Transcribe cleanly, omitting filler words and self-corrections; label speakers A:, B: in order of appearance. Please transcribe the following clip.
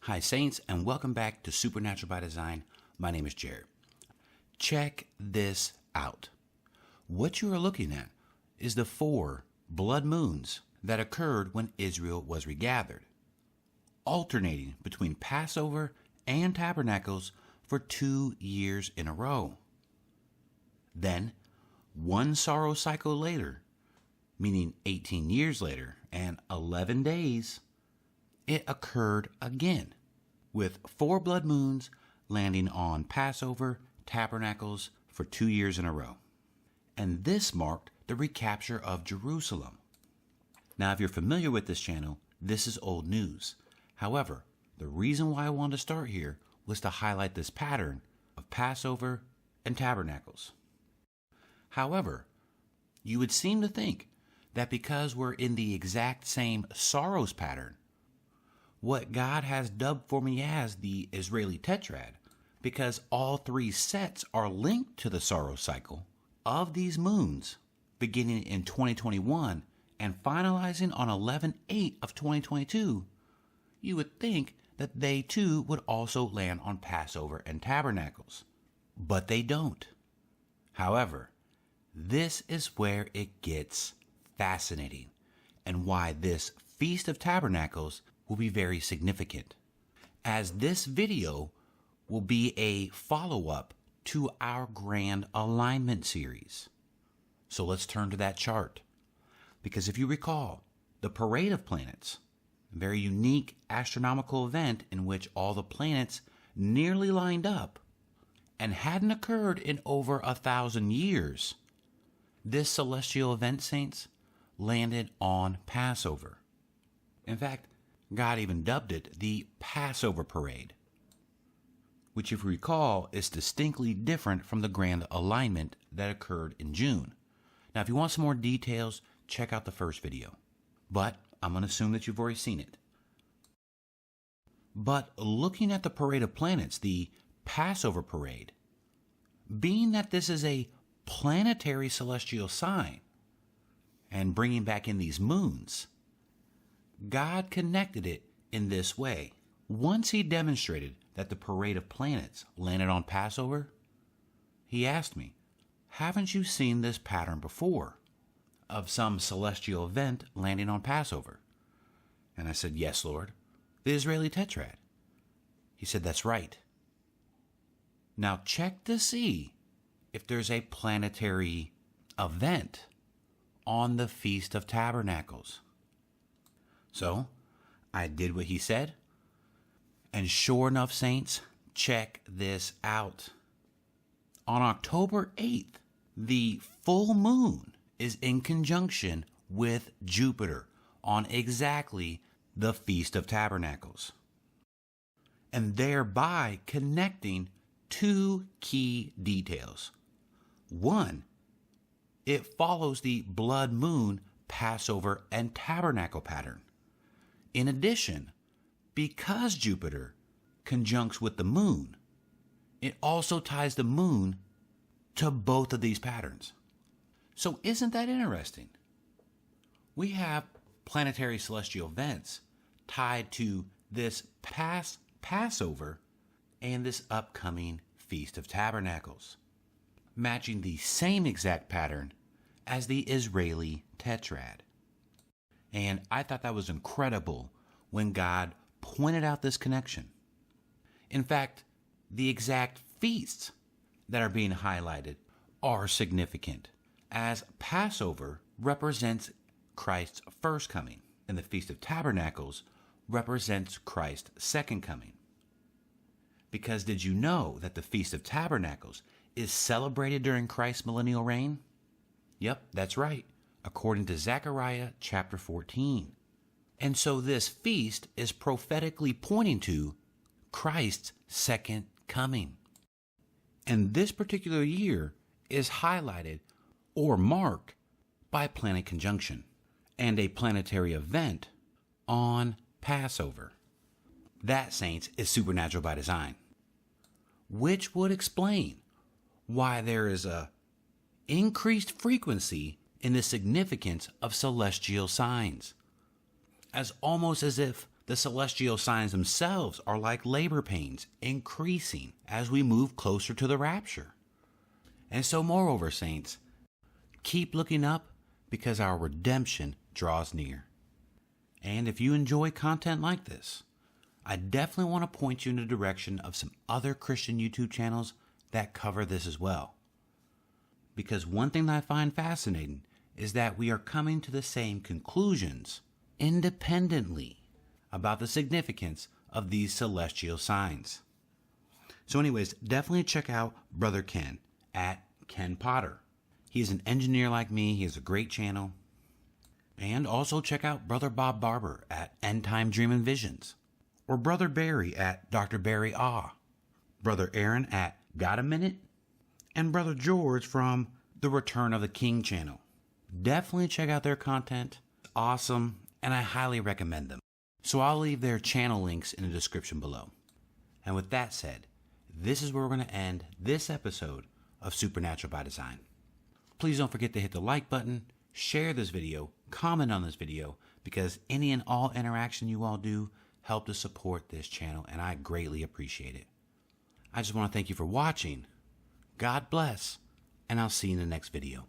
A: Hi Saints, and welcome back to Supernatural by Design. My name is Jared. Check this out. What you are looking at is the 4 blood moons that occurred when Israel was regathered, alternating between Passover and Tabernacles for 2 years in a row. Then, one sorrow cycle later, meaning 18 years later and 11 days, it occurred again, with 4 blood moons landing on Passover, Tabernacles for 2 years in a row. And this marked the recapture of Jerusalem. Now, if you're familiar with this channel, this is old news. However, the reason why I wanted to start here was to highlight this pattern of Passover and Tabernacles. However, you would seem to think that because we're in the exact same sorrows pattern, what God has dubbed for me as the Israeli Tetrad, because all 3 sets are linked to the sorrow cycle of these moons beginning in 2021 and finalizing on 11/8 of 2022, you would think that they too would also land on Passover and Tabernacles. But they don't. However, this is where it gets fascinating and why this Feast of Tabernacles will be very significant, as this video will be a follow-up to our Grand Alignment series. So let's turn to that chart, because if you recall, the Parade of Planets, a very unique astronomical event in which all the planets nearly lined up and hadn't occurred in over 1,000 years, this celestial event, Saints, landed on Passover. In fact, God even dubbed it the Passover Parade, which, if you recall, is distinctly different from the Grand Alignment that occurred in June. Now, if you want some more details, check out the first video. But I'm going to assume that you've already seen it. But looking at the Parade of Planets, the Passover Parade, being that this is a planetary celestial sign, and bringing back in these moons, God connected it in this way. Once he demonstrated that the Parade of Planets landed on Passover, he asked me, haven't you seen this pattern before of some celestial event landing on Passover? And I said, yes, Lord, the Israeli Tetrad. He said, that's right. Now check to see if there's a planetary event on the Feast of Tabernacles. So I did what he said, and sure enough, Saints, check this out. On October 8th, the full moon is in conjunction with Jupiter on exactly the Feast of Tabernacles, and thereby connecting 2 key details. One, it follows the blood moon, Passover, and Tabernacle pattern. In addition, because Jupiter conjuncts with the moon, it also ties the moon to both of these patterns. So isn't that interesting? We have planetary celestial events tied to this past Passover and this upcoming Feast of Tabernacles, matching the same exact pattern as the Israeli Tetrad. And I thought that was incredible when God pointed out this connection. In fact, the exact feasts that are being highlighted are significant, as Passover represents Christ's first coming, and the Feast of Tabernacles represents Christ's second coming. Because did you know that the Feast of Tabernacles is celebrated during Christ's millennial reign? Yep, that's right, according to Zechariah chapter 14. And so this feast is prophetically pointing to Christ's second coming. And this particular year is highlighted or marked by planet conjunction and a planetary event on Passover. That, Saints, is supernatural by design, which would explain why there is a increased frequency in the significance of celestial signs, as almost as if The celestial signs themselves are like labor pains, increasing as we move closer to the rapture. And so, moreover, saints, keep looking up because our redemption draws near. And if you enjoy content like this, I definitely want to point you in the direction of some other Christian YouTube channels that cover this as well. Because one thing that I find fascinating is that we are coming to the same conclusions independently about the significance of these celestial signs. So anyways, definitely check out Brother Ken at Ken Potter. He's an engineer like me. He has a great channel. And also check out Brother Bob Barber at End Time Dream and Visions. Or Brother Barry at Dr. Barry Ah. Brother Aaron at Got a Minute? And Brother George from the Return of the King channel. Definitely check out their content. Awesome, and I highly recommend them. So I'll leave their channel links in the description below. And with that said, this is where we're going to end this episode of Supernatural by Design. Please don't forget to hit the like button, share this video, comment on this video, because any and all interaction you all do help to support this channel, and I greatly appreciate it. I just want to thank you for watching. God bless, and I'll see you in the next video.